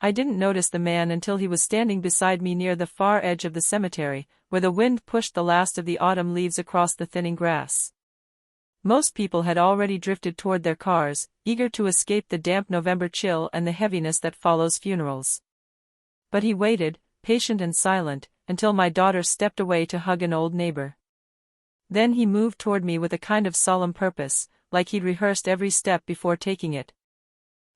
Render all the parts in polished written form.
I didn't notice the man until he was standing beside me near the far edge of the cemetery, where the wind pushed the last of the autumn leaves across the thinning grass. Most people had already drifted toward their cars, eager to escape the damp November chill and the heaviness that follows funerals. But he waited, patient and silent, until my daughter stepped away to hug an old neighbor. Then he moved toward me with a kind of solemn purpose, like he'd rehearsed every step before taking it.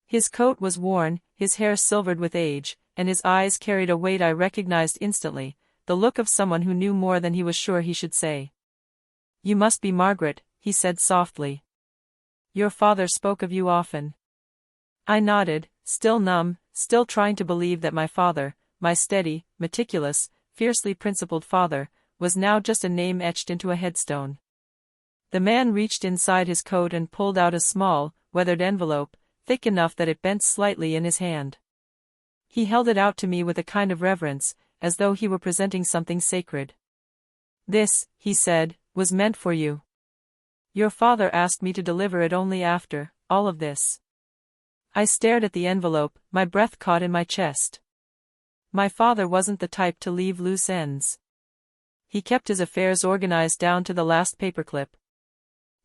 His coat was worn, his hair silvered with age, and his eyes carried a weight I recognized instantly, the look of someone who knew more than he was sure he should say. "You must be Margaret," he said softly. "Your father spoke of you often." I nodded, still numb, still trying to believe that my father, my steady, meticulous, fiercely principled father, was now just a name etched into a headstone. The man reached inside his coat and pulled out a small, weathered envelope, thick enough that it bent slightly in his hand. He held it out to me with a kind of reverence, as though he were presenting something sacred. "This," he said, "was meant for you. Your father asked me to deliver it only after all of this." I stared at the envelope, my breath caught in my chest. My father wasn't the type to leave loose ends. He kept his affairs organized down to the last paperclip.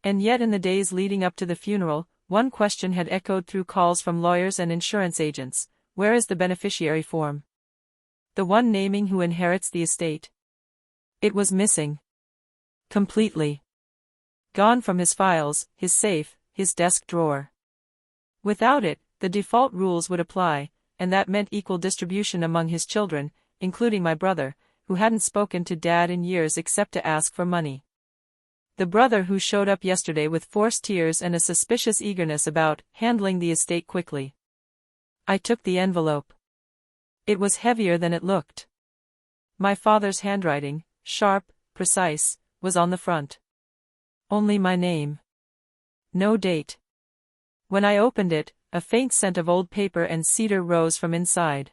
And yet in the days leading up to the funeral, one question had echoed through calls from lawyers and insurance agents: where is the beneficiary form? The one naming who inherits the estate. It was missing. Completely. Gone from his files, his safe, his desk drawer. Without it, the default rules would apply, and that meant equal distribution among his children, including my brother, who hadn't spoken to Dad in years except to ask for money. The brother who showed up yesterday with forced tears and a suspicious eagerness about handling the estate quickly. I took the envelope. It was heavier than it looked. My father's handwriting, sharp, precise, was on the front. Only my name. No date. When I opened it, a faint scent of old paper and cedar rose from inside.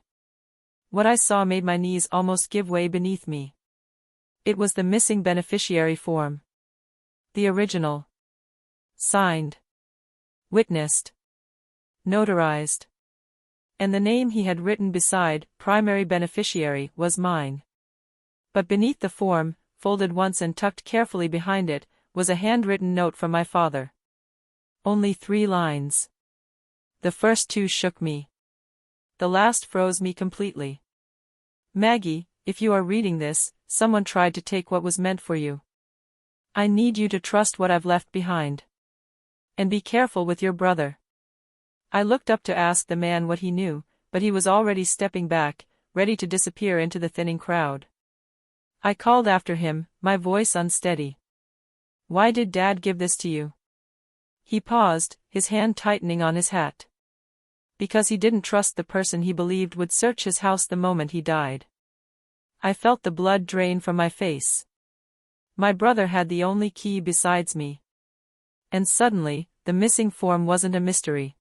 What I saw made my knees almost give way beneath me. It was the missing beneficiary form. The original. Signed. Witnessed. Notarized. And the name he had written beside, primary beneficiary, was mine. But beneath the form, folded once and tucked carefully behind it, was a handwritten note from my father. Only 3 lines. The first 2 shook me. The last froze me completely. "Maggie, if you are reading this, someone tried to take what was meant for you. I need you to trust what I've left behind. And be careful with your brother." I looked up to ask the man what he knew, but he was already stepping back, ready to disappear into the thinning crowd. I called after him, my voice unsteady. "Why did Dad give this to you?" He paused, his hand tightening on his hat. "Because he didn't trust the person he believed would search his house the moment he died." I felt the blood drain from my face. My brother had the only key besides me. And suddenly, the missing form wasn't a mystery.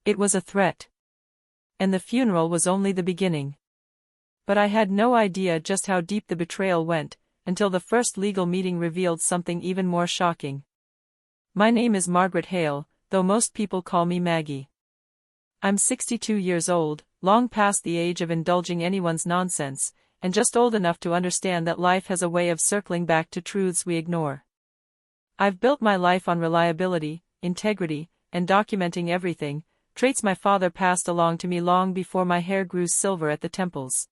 It was a threat. And the funeral was only the beginning. But I had no idea just how deep the betrayal went, until the first legal meeting revealed something even more shocking. My name is Margaret Hale, though most people call me Maggie. I'm 62 years old, long past the age of indulging anyone's nonsense, and just old enough to understand that life has a way of circling back to truths we ignore. I've built my life on reliability, integrity, and documenting everything, traits my father passed along to me long before my hair grew silver at the temples.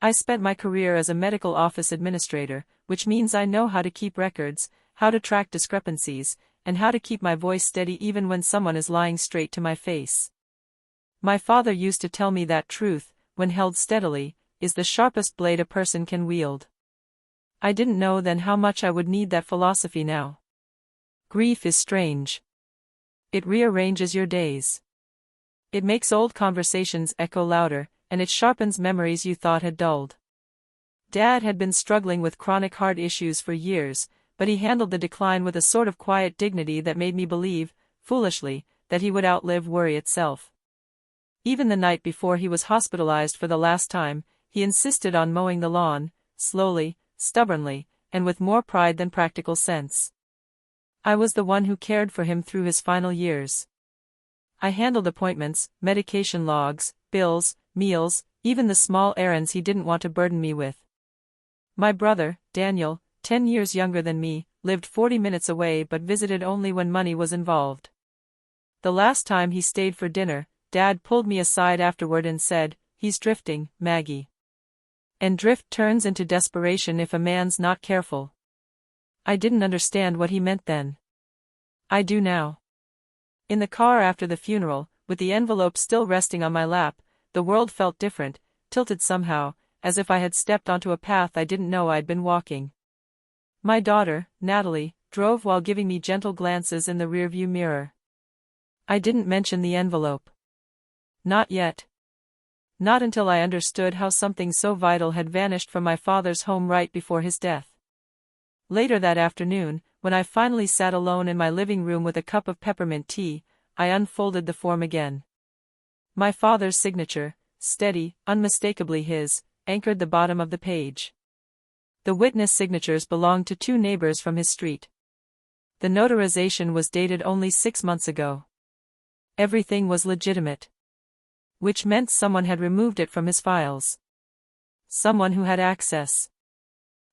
I spent my career as a medical office administrator, which means I know how to keep records, how to track discrepancies, and how to keep my voice steady even when someone is lying straight to my face. My father used to tell me that truth, when held steadily, is the sharpest blade a person can wield. I didn't know then how much I would need that philosophy now. Grief is strange. It rearranges your days. It makes old conversations echo louder, and it sharpens memories you thought had dulled. Dad had been struggling with chronic heart issues for years, but he handled the decline with a sort of quiet dignity that made me believe, foolishly, that he would outlive worry itself. Even the night before he was hospitalized for the last time, he insisted on mowing the lawn, slowly, stubbornly, and with more pride than practical sense. I was the one who cared for him through his final years. I handled appointments, medication logs, bills, meals, even the small errands he didn't want to burden me with. My brother, Daniel, 10 years younger than me, lived 40 minutes away but visited only when money was involved. The last time he stayed for dinner, Dad pulled me aside afterward and said, "He's drifting, Maggie. And drift turns into desperation if a man's not careful." I didn't understand what he meant then. I do now. In the car after the funeral, with the envelope still resting on my lap, the world felt different, tilted somehow, as if I had stepped onto a path I didn't know I'd been walking. My daughter, Natalie, drove while giving me gentle glances in the rearview mirror. I didn't mention the envelope. Not yet. Not until I understood how something so vital had vanished from my father's home right before his death. Later that afternoon, when I finally sat alone in my living room with a cup of peppermint tea, I unfolded the form again. My father's signature, steady, unmistakably his, anchored the bottom of the page. The witness signatures belonged to 2 neighbors from his street. The notarization was dated only 6 months ago. Everything was legitimate. Which meant someone had removed it from his files. Someone who had access.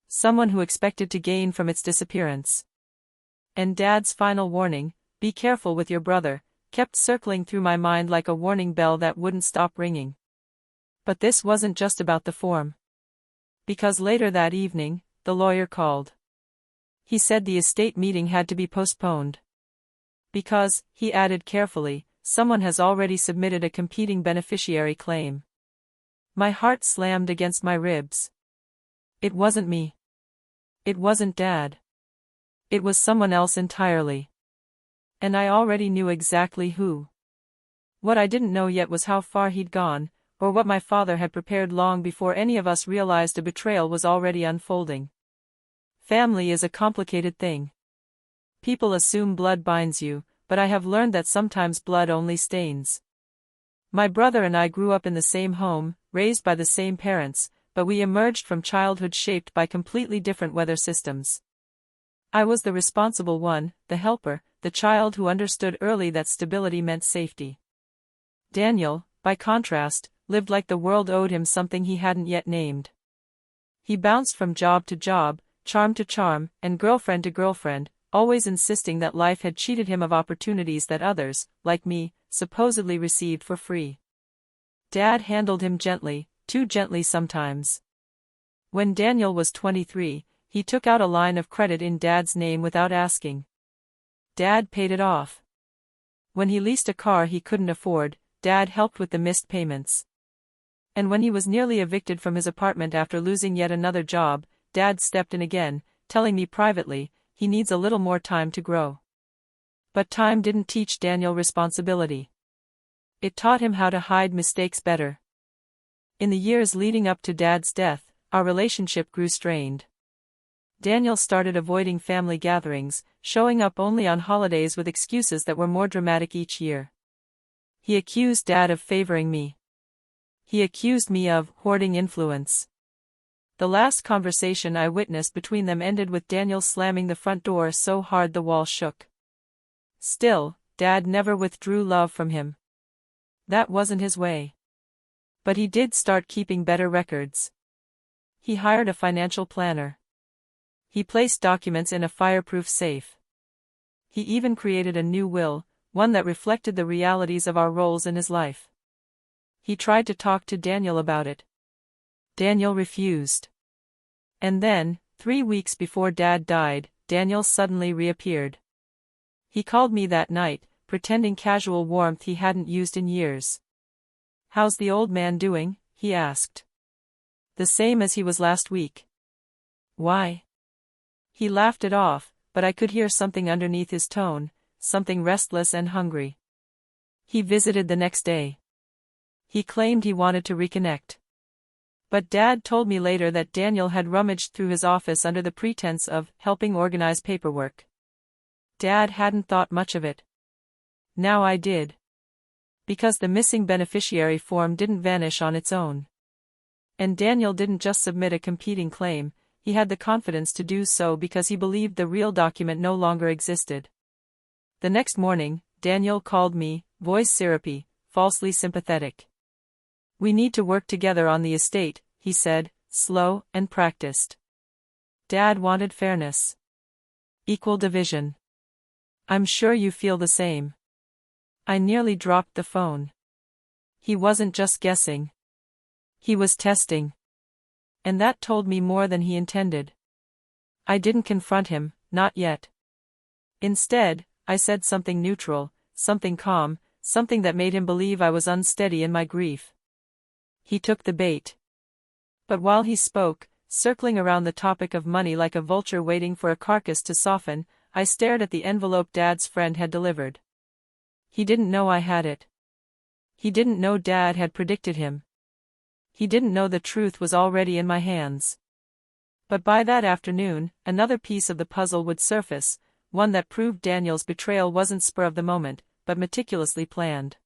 Someone who expected to gain from its disappearance. And Dad's final warning, "Be careful with your brother," kept circling through my mind like a warning bell that wouldn't stop ringing. But this wasn't just about the form. Because later that evening, the lawyer called. He said the estate meeting had to be postponed. Because, he added carefully, someone has already submitted a competing beneficiary claim. My heart slammed against my ribs. It wasn't me. It wasn't Dad. It was someone else entirely. And I already knew exactly who. What I didn't know yet was how far he'd gone, or what my father had prepared long before any of us realized a betrayal was already unfolding. Family is a complicated thing. People assume blood binds you, but I have learned that sometimes blood only stains. My brother and I grew up in the same home, raised by the same parents, but we emerged from childhood shaped by completely different weather systems. I was the responsible one, the helper, the child who understood early that stability meant safety. Daniel, by contrast, lived like the world owed him something he hadn't yet named. He bounced from job to job, charm to charm, and girlfriend to girlfriend, always insisting that life had cheated him of opportunities that others, like me, supposedly received for free. Dad handled him gently, too gently sometimes. When Daniel was 23, he took out a line of credit in Dad's name without asking. Dad paid it off. When he leased a car he couldn't afford, Dad helped with the missed payments. And when he was nearly evicted from his apartment after losing yet another job, Dad stepped in again, telling me privately, he needs a little more time to grow. But time didn't teach Daniel responsibility. It taught him how to hide mistakes better. In the years leading up to Dad's death, our relationship grew strained. Daniel started avoiding family gatherings, showing up only on holidays with excuses that were more dramatic each year. He accused Dad of favoring me. He accused me of hoarding influence. The last conversation I witnessed between them ended with Daniel slamming the front door so hard the wall shook. Still, Dad never withdrew love from him. That wasn't his way. But he did start keeping better records. He hired a financial planner. He placed documents in a fireproof safe. He even created a new will, one that reflected the realities of our roles in his life. He tried to talk to Daniel about it. Daniel refused. And then, 3 weeks before Dad died, Daniel suddenly reappeared. He called me that night, pretending casual warmth he hadn't used in years. "How's the old man doing?" he asked. "The same as he was last week." "Why?" He laughed it off, but I could hear something underneath his tone, something restless and hungry. He visited the next day. He claimed he wanted to reconnect. But Dad told me later that Daniel had rummaged through his office under the pretense of helping organize paperwork. Dad hadn't thought much of it. Now I did. Because the missing beneficiary form didn't vanish on its own. And Daniel didn't just submit a competing claim, he had the confidence to do so because he believed the real document no longer existed. The next morning, Daniel called me, voice syrupy, falsely sympathetic. "We need to work together on the estate," he said, slow and practiced. "Dad wanted fairness. Equal division. I'm sure you feel the same." I nearly dropped the phone. He wasn't just guessing. He was testing. And that told me more than he intended. I didn't confront him, not yet. Instead, I said something neutral, something calm, something that made him believe I was unsteady in my grief. He took the bait. But while he spoke, circling around the topic of money like a vulture waiting for a carcass to soften, I stared at the envelope Dad's friend had delivered. He didn't know I had it. He didn't know Dad had predicted him. He didn't know the truth was already in my hands. But by that afternoon, another piece of the puzzle would surface, one that proved Daniel's betrayal wasn't spur of the moment, but meticulously planned.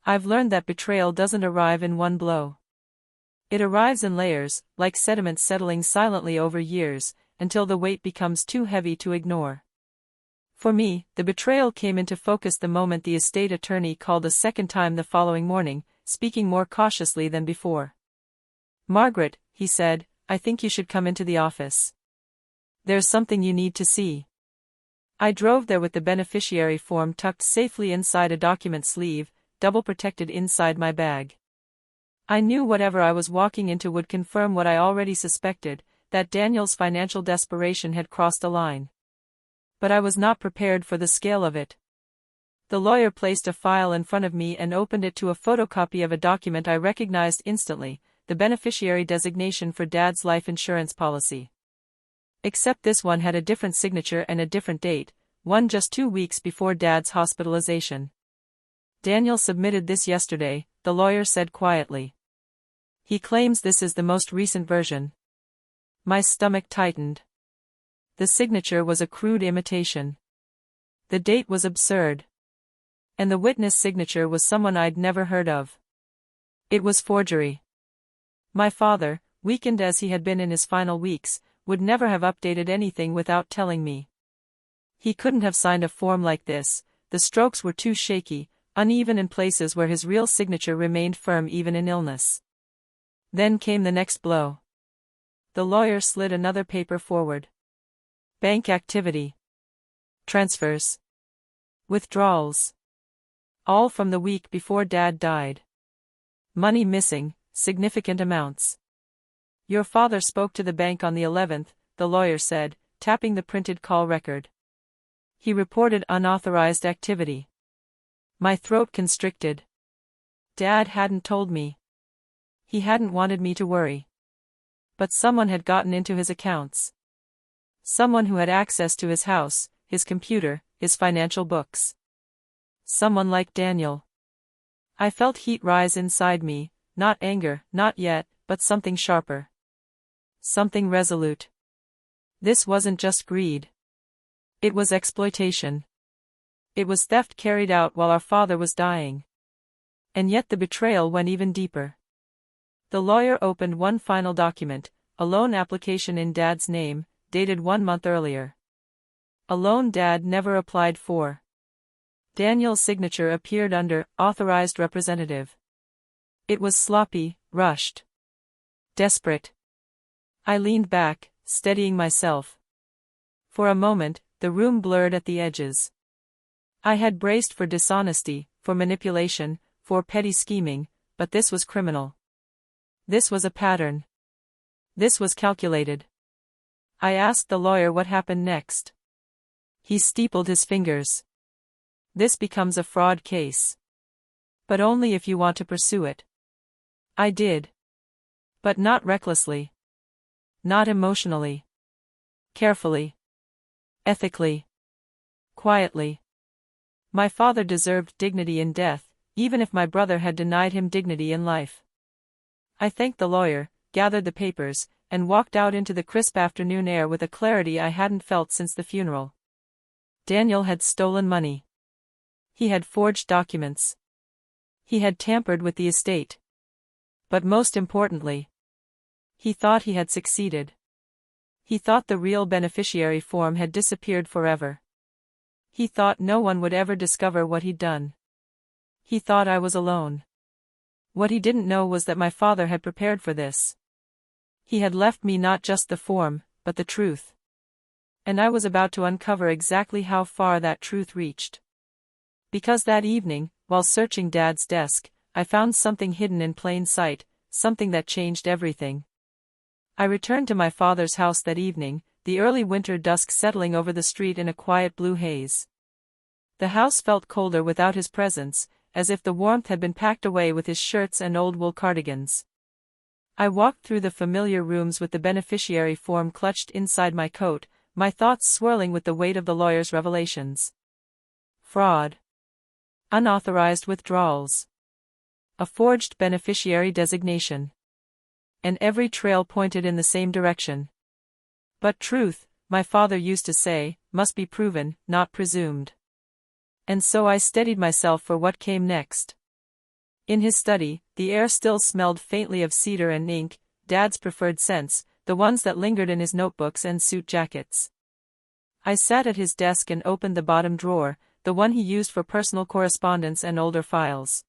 I've learned that betrayal doesn't arrive in one blow. It arrives in layers, like sediment settling silently over years, until the weight becomes too heavy to ignore. For me, the betrayal came into focus the moment the estate attorney called a second time the following morning, speaking more cautiously than before. "Margaret," he said, "I think you should come into the office. There's something you need to see." I drove there with the beneficiary form tucked safely inside a document sleeve, double protected inside my bag. I knew whatever I was walking into would confirm what I already suspected, that Daniel's financial desperation had crossed a line. But I was not prepared for the scale of it. The lawyer placed a file in front of me and opened it to a photocopy of a document I recognized instantly, the beneficiary designation for Dad's life insurance policy. Except this one had a different signature and a different date, one just 2 weeks before Dad's hospitalization. "Daniel submitted this yesterday," the lawyer said quietly. "He claims this is the most recent version." My stomach tightened. The signature was a crude imitation. The date was absurd. And the witness signature was someone I'd never heard of. It was forgery. My father, weakened as he had been in his final weeks, would never have updated anything without telling me. He couldn't have signed a form like this, the strokes were too shaky, uneven in places where his real signature remained firm even in illness. Then came the next blow. The lawyer slid another paper forward. Bank activity. Transfers. Withdrawals. All from the week before Dad died. Money missing, significant amounts. "Your father spoke to the bank on the 11th, the lawyer said, tapping the printed call record. "He reported unauthorized activity." My throat constricted. Dad hadn't told me. He hadn't wanted me to worry. But someone had gotten into his accounts. Someone who had access to his house, his computer, his financial books. Someone like Daniel. I felt heat rise inside me, not anger, not yet, but something sharper. Something resolute. This wasn't just greed. It was exploitation. It was theft carried out while our father was dying. And yet the betrayal went even deeper. The lawyer opened one final document, a loan application in Dad's name, dated 1 month earlier. A loan Dad never applied for. Daniel's signature appeared under authorized representative. It was sloppy, rushed. Desperate. I leaned back, steadying myself. For a moment, the room blurred at the edges. I had braced for dishonesty, for manipulation, for petty scheming, but this was criminal. This was a pattern. This was calculated. I asked the lawyer what happened next. He steepled his fingers. "This becomes a fraud case. But only if you want to pursue it." I did. But not recklessly. Not emotionally. Carefully. Ethically. Quietly. My father deserved dignity in death, even if my brother had denied him dignity in life. I thanked the lawyer, gathered the papers, and walked out into the crisp afternoon air with a clarity I hadn't felt since the funeral. Daniel had stolen money. He had forged documents. He had tampered with the estate. But most importantly, he thought he had succeeded. He thought the real beneficiary form had disappeared forever. He thought no one would ever discover what he'd done. He thought I was alone. What he didn't know was that my father had prepared for this. He had left me not just the form, but the truth. And I was about to uncover exactly how far that truth reached. Because that evening, while searching Dad's desk, I found something hidden in plain sight, something that changed everything. I returned to my father's house that evening, the early winter dusk settling over the street in a quiet blue haze. The house felt colder without his presence, as if the warmth had been packed away with his shirts and old wool cardigans. I walked through the familiar rooms with the beneficiary form clutched inside my coat, my thoughts swirling with the weight of the lawyer's revelations. Fraud. Unauthorized withdrawals. A forged beneficiary designation. And every trail pointed in the same direction. But truth, my father used to say, must be proven, not presumed. And so I steadied myself for what came next. In his study, the air still smelled faintly of cedar and ink, Dad's preferred scents, the ones that lingered in his notebooks and suit jackets. I sat at his desk and opened the bottom drawer, the one he used for personal correspondence and older files.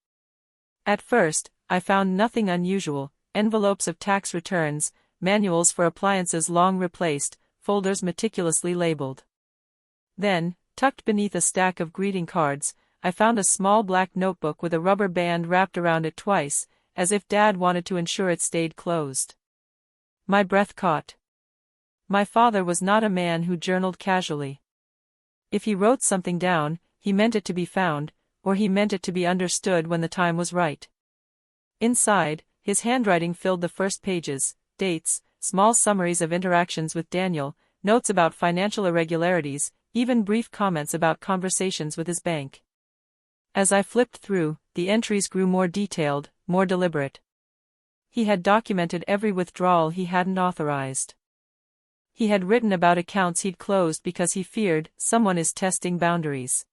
At first, I found nothing unusual: envelopes of tax returns, manuals for appliances long replaced, folders meticulously labeled. Then, tucked beneath a stack of greeting cards, I found a small black notebook with a rubber band wrapped around it twice, as if Dad wanted to ensure it stayed closed. My breath caught. My father was not a man who journaled casually. If he wrote something down, he meant it to be found, or he meant it to be understood when the time was right. Inside, his handwriting filled the first pages: dates, small summaries of interactions with Daniel, notes about financial irregularities, even brief comments about conversations with his bank. As I flipped through, the entries grew more detailed, more deliberate. He had documented every withdrawal he hadn't authorized. He had written about accounts he'd closed because he feared someone is testing boundaries.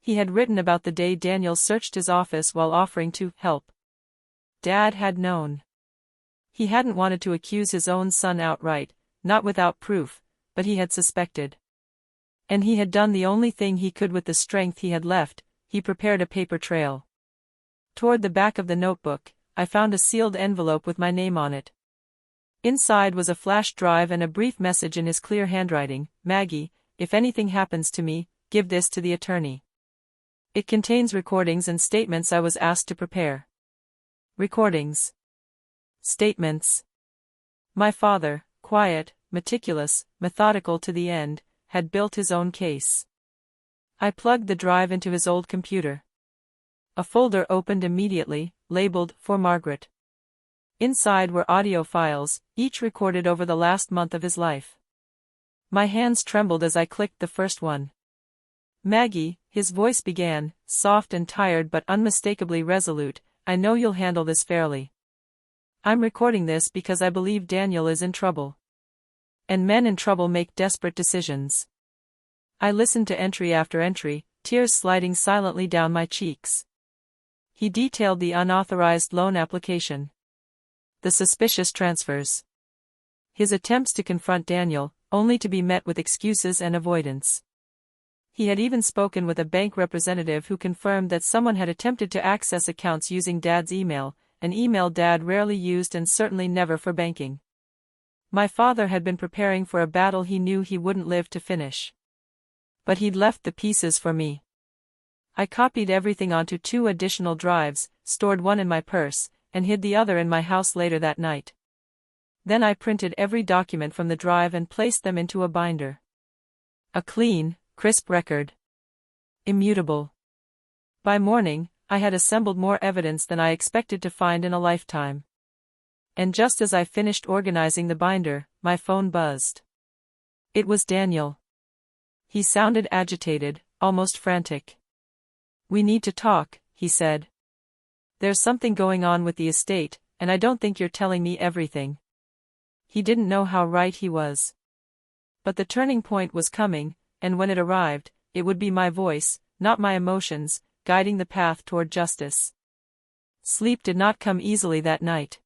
He had written about the day Daniel searched his office while offering to help. Dad had known. He hadn't wanted to accuse his own son outright, not without proof, but he had suspected. And he had done the only thing he could with the strength he had left: he prepared a paper trail. Toward the back of the notebook, I found a sealed envelope with my name on it. Inside was a flash drive and a brief message in his clear handwriting: Maggie, if anything happens to me, give this to the attorney. It contains recordings and statements I was asked to prepare. Recordings. Statements. My father, quiet, meticulous, methodical to the end, had built his own case. I plugged the drive into his old computer. A folder opened immediately, labeled, "For Margaret." Inside were audio files, each recorded over the last month of his life. My hands trembled as I clicked the first one. Maggie, his voice began, soft and tired but unmistakably resolute, I know you'll handle this fairly. I'm recording this because I believe Daniel is in trouble. And men in trouble make desperate decisions. I listened to entry after entry, tears sliding silently down my cheeks. He detailed the unauthorized loan application. The suspicious transfers. His attempts to confront Daniel, only to be met with excuses and avoidance. He had even spoken with a bank representative who confirmed that someone had attempted to access accounts using Dad's email, an email Dad rarely used and certainly never for banking. My father had been preparing for a battle he knew he wouldn't live to finish. But he'd left the pieces for me. I copied everything onto 2 additional drives, stored one in my purse, and hid the other in my house later that night. Then I printed every document from the drive and placed them into a binder. A clean, crisp record. Immutable. By morning, I had assembled more evidence than I expected to find in a lifetime. And just as I finished organizing the binder, my phone buzzed. It was Daniel. He sounded agitated, almost frantic. We need to talk, he said. There's something going on with the estate, and I don't think you're telling me everything. He didn't know how right he was. But the turning point was coming, and when it arrived, it would be my voice, not my emotions, guiding the path toward justice. Sleep did not come easily that night.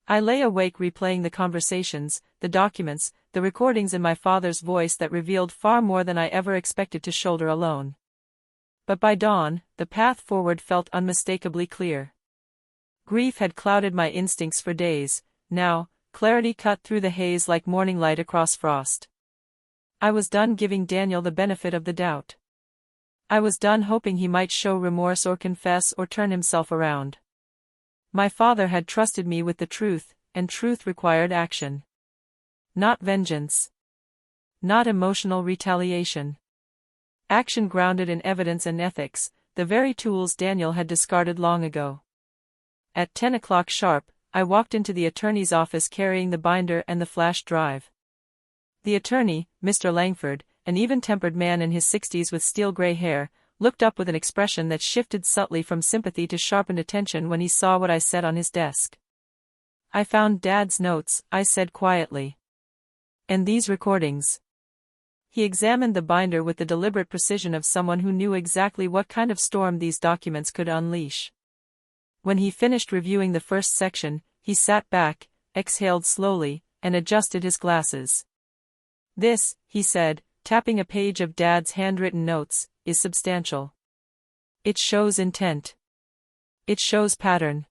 I lay awake replaying the conversations, the documents, the recordings in my father's voice that revealed far more than I ever expected to shoulder alone. But by dawn, the path forward felt unmistakably clear. Grief had clouded my instincts for days, now, clarity cut through the haze like morning light across frost. I was done giving Daniel the benefit of the doubt. I was done hoping he might show remorse or confess or turn himself around. My father had trusted me with the truth, and truth required action. Not vengeance. Not emotional retaliation. Action grounded in evidence and ethics, the very tools Daniel had discarded long ago. At 10 o'clock sharp, I walked into the attorney's office carrying the binder and the flash drive. The attorney, Mr. Langford, an even-tempered man in his 60s with steel-gray hair, looked up with an expression that shifted subtly from sympathy to sharpened attention when he saw what I set on his desk. "I found Dad's notes," I said quietly. "And these recordings." He examined the binder with the deliberate precision of someone who knew exactly what kind of storm these documents could unleash. When he finished reviewing the first section, he sat back, exhaled slowly, and adjusted his glasses. "This," he said, tapping a page of Dad's handwritten notes, "is substantial. It shows intent. It shows pattern."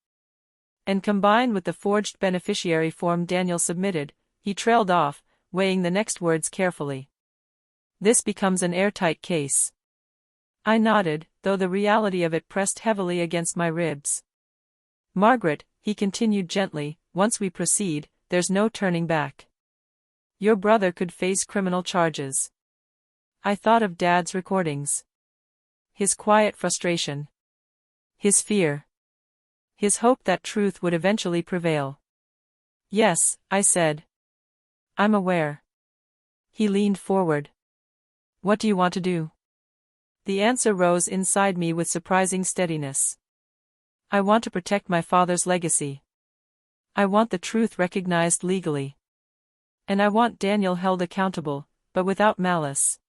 And combined with the forged beneficiary form Daniel submitted, he trailed off, weighing the next words carefully. "This becomes an airtight case." I nodded, though the reality of it pressed heavily against my ribs. "Margaret," he continued gently, "once we proceed, there's no turning back. Your brother could face criminal charges." I thought of Dad's recordings. His quiet frustration. His fear. His hope that truth would eventually prevail. "Yes," I said. "I'm aware." He leaned forward. "What do you want to do?" The answer rose inside me with surprising steadiness. "I want to protect my father's legacy. I want the truth recognized legally. And I want Daniel held accountable, but without malice.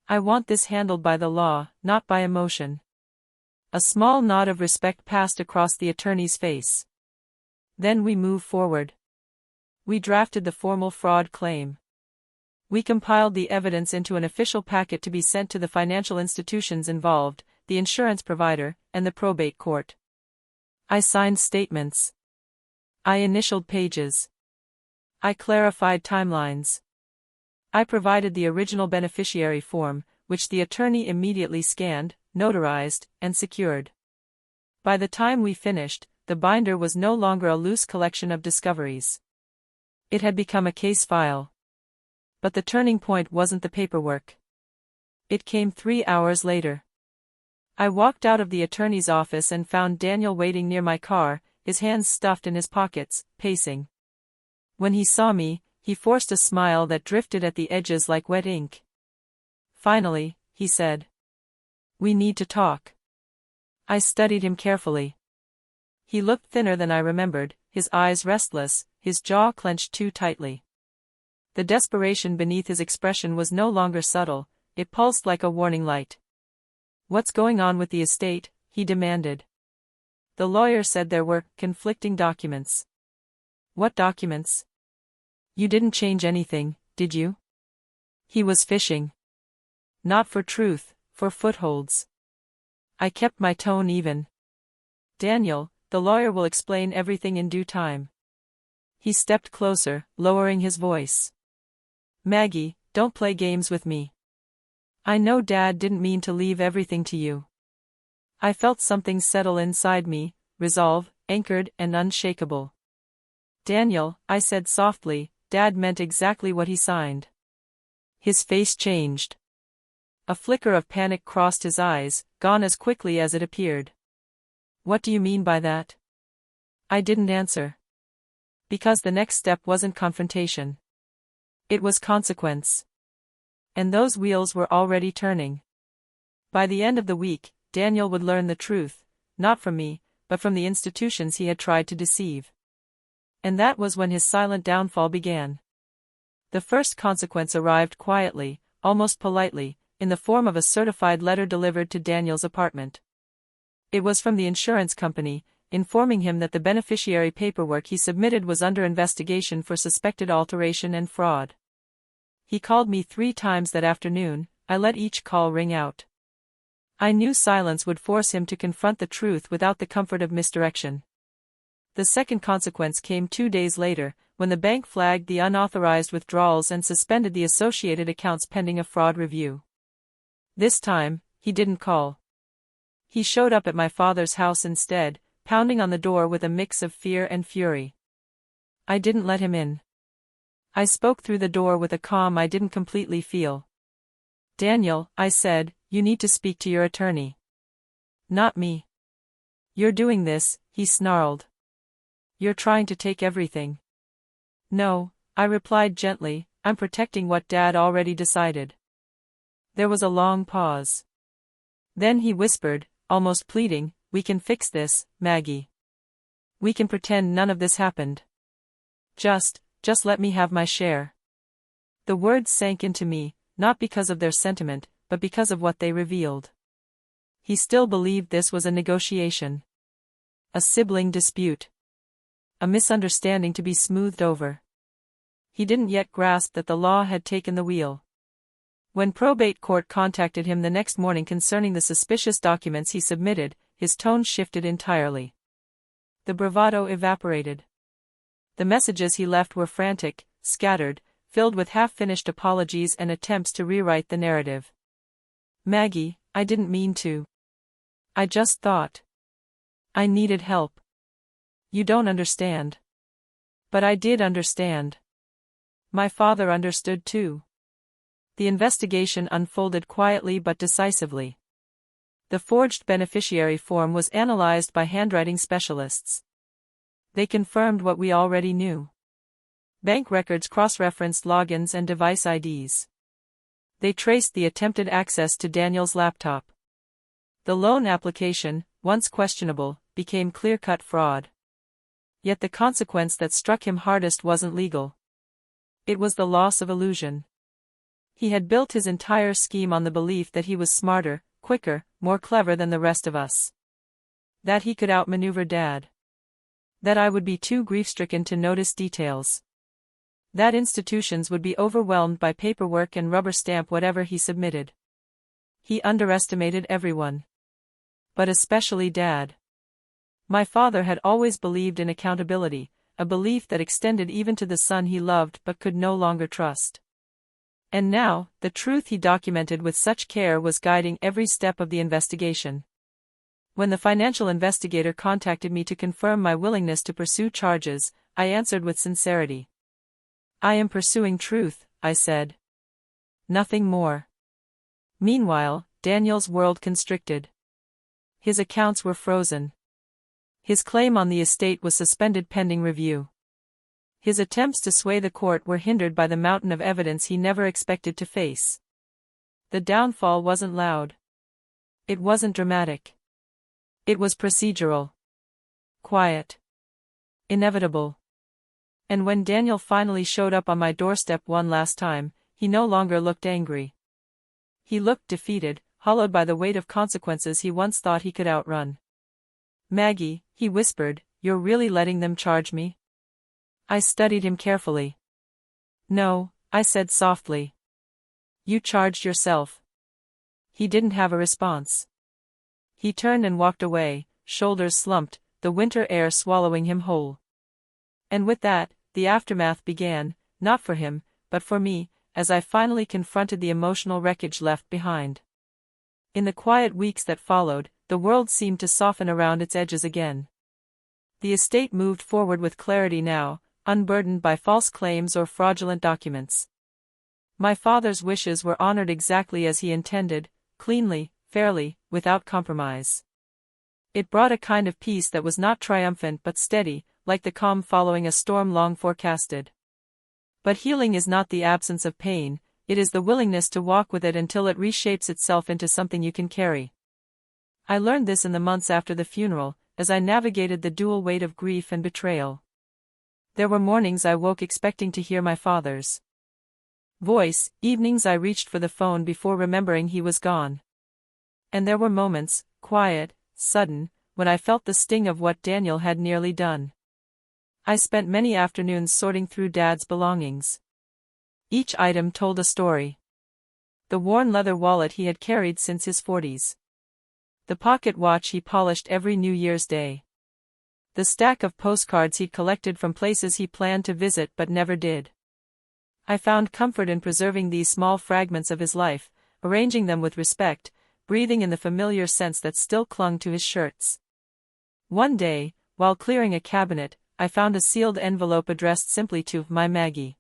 I want this handled by the law, not by emotion." A small nod of respect passed across the attorney's face. "Then we move forward. We drafted the formal fraud claim. We compiled the evidence into an official packet to be sent to the financial institutions involved, the insurance provider, and the probate court. I signed statements. I initialed pages. I clarified timelines. I provided the original beneficiary form, which the attorney immediately scanned, notarized, and secured. By the time we finished, the binder was no longer a loose collection of discoveries. It had become a case file. But the turning point wasn't the paperwork. It came 3 hours later. I walked out of the attorney's office and found Daniel waiting near my car, his hands stuffed in his pockets, pacing. When he saw me, he forced a smile that drifted at the edges like wet ink. "Finally," he said. "We need to talk." I studied him carefully. He looked thinner than I remembered, his eyes restless, his jaw clenched too tightly. The desperation beneath his expression was no longer subtle, it pulsed like a warning light. "What's going on with the estate?" he demanded. "The lawyer said there were conflicting documents." "What documents?" "You didn't change anything, did you?" He was fishing. "Not for truth, for footholds." I kept my tone even. "Daniel, the lawyer will explain everything in due time." He stepped closer, lowering his voice. "Maggie, don't play games with me. I know Dad didn't mean to leave everything to you." I felt something settle inside me, resolve, anchored and unshakable. "Daniel," I said softly, "Dad meant exactly what he signed." His face changed. A flicker of panic crossed his eyes, gone as quickly as it appeared. "What do you mean by that?" I didn't answer. Because the next step wasn't confrontation. It was consequence. And those wheels were already turning. By the end of the week, Daniel would learn the truth, not from me, but from the institutions he had tried to deceive. And that was when his silent downfall began. The first consequence arrived quietly, almost politely, in the form of a certified letter delivered to Daniel's apartment. It was from the insurance company, informing him that the beneficiary paperwork he submitted was under investigation for suspected alteration and fraud. He called me 3 times that afternoon, I let each call ring out. I knew silence would force him to confront the truth without the comfort of misdirection. The second consequence came 2 days later, when the bank flagged the unauthorized withdrawals and suspended the associated accounts pending a fraud review. This time, he didn't call. He showed up at my father's house instead, pounding on the door with a mix of fear and fury. I didn't let him in. I spoke through the door with a calm I didn't completely feel. "Daniel," I said, "you need to speak to your attorney." "Not me." "You're doing this," he snarled. "You're trying to take everything." "No," I replied gently, "I'm protecting what Dad already decided." There was a long pause. Then he whispered, almost pleading, "We can fix this, Maggie. We can pretend none of this happened. Just let me have my share." The words sank into me, not because of their sentiment, but because of what they revealed. He still believed this was a negotiation. A sibling dispute. A misunderstanding to be smoothed over. He didn't yet grasp that the law had taken the wheel. When probate court contacted him the next morning concerning the suspicious documents he submitted, his tone shifted entirely. The bravado evaporated. The messages he left were frantic, scattered, filled with half-finished apologies and attempts to rewrite the narrative. "Maggie, I didn't mean to. I just thought I needed help. You don't understand." But I did understand. My father understood too. The investigation unfolded quietly but decisively. The forged beneficiary form was analyzed by handwriting specialists. They confirmed what we already knew. Bank records cross-referenced logins and device IDs. They traced the attempted access to Daniel's laptop. The loan application, once questionable, became clear-cut fraud. Yet the consequence that struck him hardest wasn't legal. It was the loss of illusion. He had built his entire scheme on the belief that he was smarter, quicker, more clever than the rest of us. That he could outmaneuver Dad. That I would be too grief-stricken to notice details. That institutions would be overwhelmed by paperwork and rubber stamp whatever he submitted. He underestimated everyone. But especially Dad. My father had always believed in accountability, a belief that extended even to the son he loved but could no longer trust. And now, the truth he documented with such care was guiding every step of the investigation. When the financial investigator contacted me to confirm my willingness to pursue charges, I answered with sincerity. "I am pursuing truth," I said. "Nothing more." Meanwhile, Daniel's world constricted. His accounts were frozen. His claim on the estate was suspended pending review. His attempts to sway the court were hindered by the mountain of evidence he never expected to face. The downfall wasn't loud. It wasn't dramatic. It was procedural. Quiet. Inevitable. And when Daniel finally showed up on my doorstep one last time, he no longer looked angry. He looked defeated, hollowed by the weight of consequences he once thought he could outrun. "Maggie," he whispered, "you're really letting them charge me?" I studied him carefully. "No," I said softly. "You charged yourself." He didn't have a response. He turned and walked away, shoulders slumped, the winter air swallowing him whole. And with that, the aftermath began, not for him, but for me, as I finally confronted the emotional wreckage left behind. In the quiet weeks that followed, the world seemed to soften around its edges again. The estate moved forward with clarity now, unburdened by false claims or fraudulent documents. My father's wishes were honored exactly as he intended, cleanly, fairly, without compromise. It brought a kind of peace that was not triumphant but steady, like the calm following a storm long forecasted. But healing is not the absence of pain, it is the willingness to walk with it until it reshapes itself into something you can carry. I learned this in the months after the funeral, as I navigated the dual weight of grief and betrayal. There were mornings I woke expecting to hear my father's voice, evenings I reached for the phone before remembering he was gone. And there were moments, quiet, sudden, when I felt the sting of what Daniel had nearly done. I spent many afternoons sorting through Dad's belongings. Each item told a story. The worn leather wallet he had carried since his 40s. The pocket watch he polished every New Year's Day. The stack of postcards he'd collected from places he planned to visit but never did. I found comfort in preserving these small fragments of his life, arranging them with respect, breathing in the familiar scents that still clung to his shirts. One day, while clearing a cabinet, I found a sealed envelope addressed simply to "My Maggie."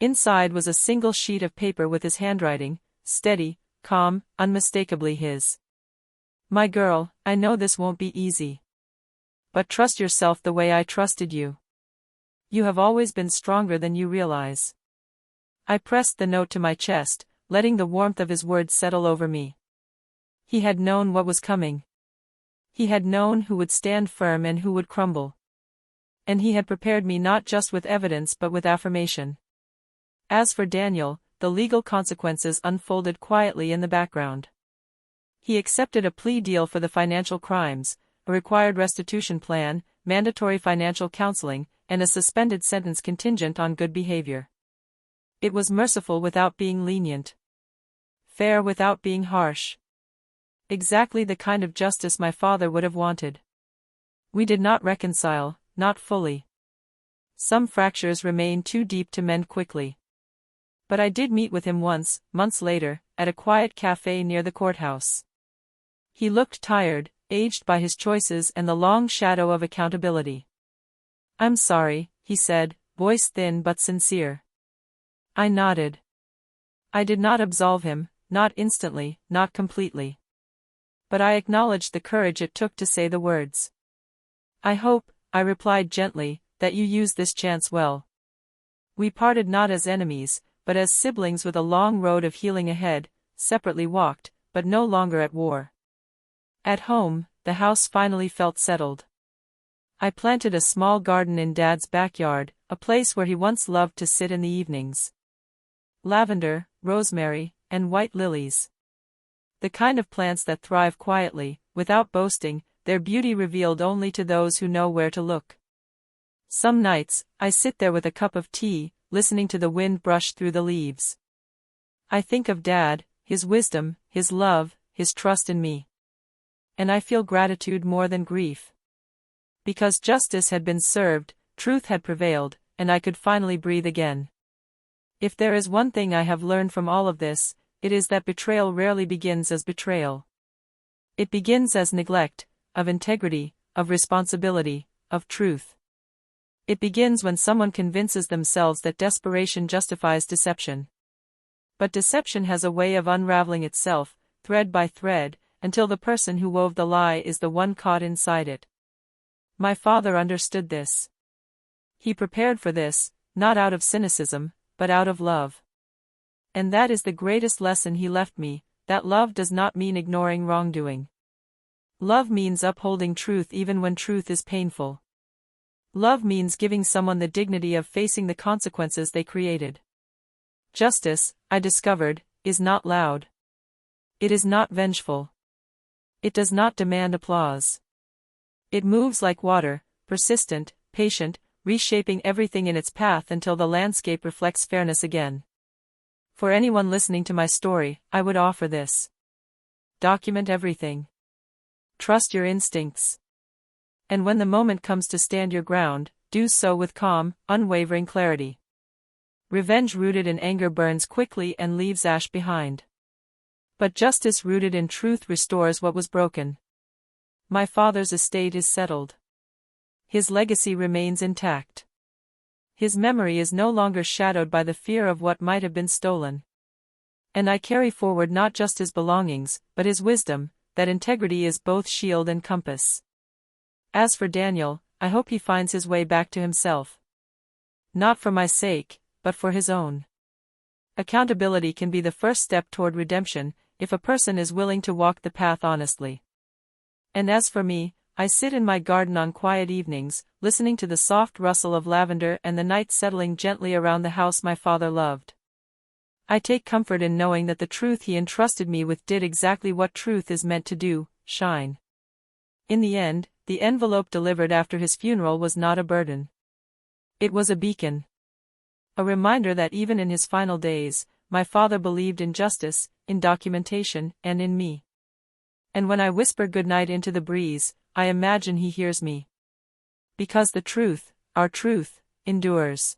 Inside was a single sheet of paper with his handwriting, steady, calm, unmistakably his. "My girl, I know this won't be easy. But trust yourself the way I trusted you. You have always been stronger than you realize." I pressed the note to my chest, letting the warmth of his words settle over me. He had known what was coming. He had known who would stand firm and who would crumble. And he had prepared me not just with evidence but with affirmation. As for Daniel, the legal consequences unfolded quietly in the background. He accepted a plea deal for the financial crimes, a required restitution plan, mandatory financial counseling, and a suspended sentence contingent on good behavior. It was merciful without being lenient. Fair without being harsh. Exactly the kind of justice my father would have wanted. We did not reconcile, not fully. Some fractures remained too deep to mend quickly. But I did meet with him once, months later, at a quiet cafe near the courthouse. He looked tired, aged by his choices and the long shadow of accountability. "I'm sorry," he said, voice thin but sincere. I nodded. I did not absolve him, not instantly, not completely. But I acknowledged the courage it took to say the words. "I hope," I replied gently, "that you use this chance well. We parted not as enemies, but as siblings with a long road of healing ahead, separately walked, but no longer at war." At home, the house finally felt settled. I planted a small garden in Dad's backyard, a place where he once loved to sit in the evenings. Lavender, rosemary, and white lilies. The kind of plants that thrive quietly, without boasting, their beauty revealed only to those who know where to look. Some nights, I sit there with a cup of tea, listening to the wind brush through the leaves. I think of Dad, his wisdom, his love, his trust in me. And I feel gratitude more than grief. Because justice had been served, truth had prevailed, and I could finally breathe again. If there is one thing I have learned from all of this, it is that betrayal rarely begins as betrayal. It begins as neglect, of integrity, of responsibility, of truth. It begins when someone convinces themselves that desperation justifies deception. But deception has a way of unraveling itself, thread by thread, until the person who wove the lie is the one caught inside it. My father understood this. He prepared for this, not out of cynicism, but out of love. And that is the greatest lesson he left me, that love does not mean ignoring wrongdoing. Love means upholding truth even when truth is painful. Love means giving someone the dignity of facing the consequences they created. Justice, I discovered, is not loud. It is not vengeful. It does not demand applause. It moves like water, persistent, patient, reshaping everything in its path until the landscape reflects fairness again. For anyone listening to my story, I would offer this. Document everything. Trust your instincts. And when the moment comes to stand your ground, do so with calm, unwavering clarity. Revenge rooted in anger burns quickly and leaves ash behind. But justice rooted in truth restores what was broken. My father's estate is settled. His legacy remains intact. His memory is no longer shadowed by the fear of what might have been stolen. And I carry forward not just his belongings, but his wisdom, that integrity is both shield and compass. As for Daniel, I hope he finds his way back to himself. Not for my sake, but for his own. Accountability can be the first step toward redemption, if a person is willing to walk the path honestly. And as for me, I sit in my garden on quiet evenings, listening to the soft rustle of lavender and the night settling gently around the house my father loved. I take comfort in knowing that the truth he entrusted me with did exactly what truth is meant to do, shine. In the end, the envelope delivered after his funeral was not a burden. It was a beacon. A reminder that even in his final days, my father believed in justice, in documentation, and in me. And when I whisper goodnight into the breeze, I imagine he hears me. Because the truth, our truth, endures.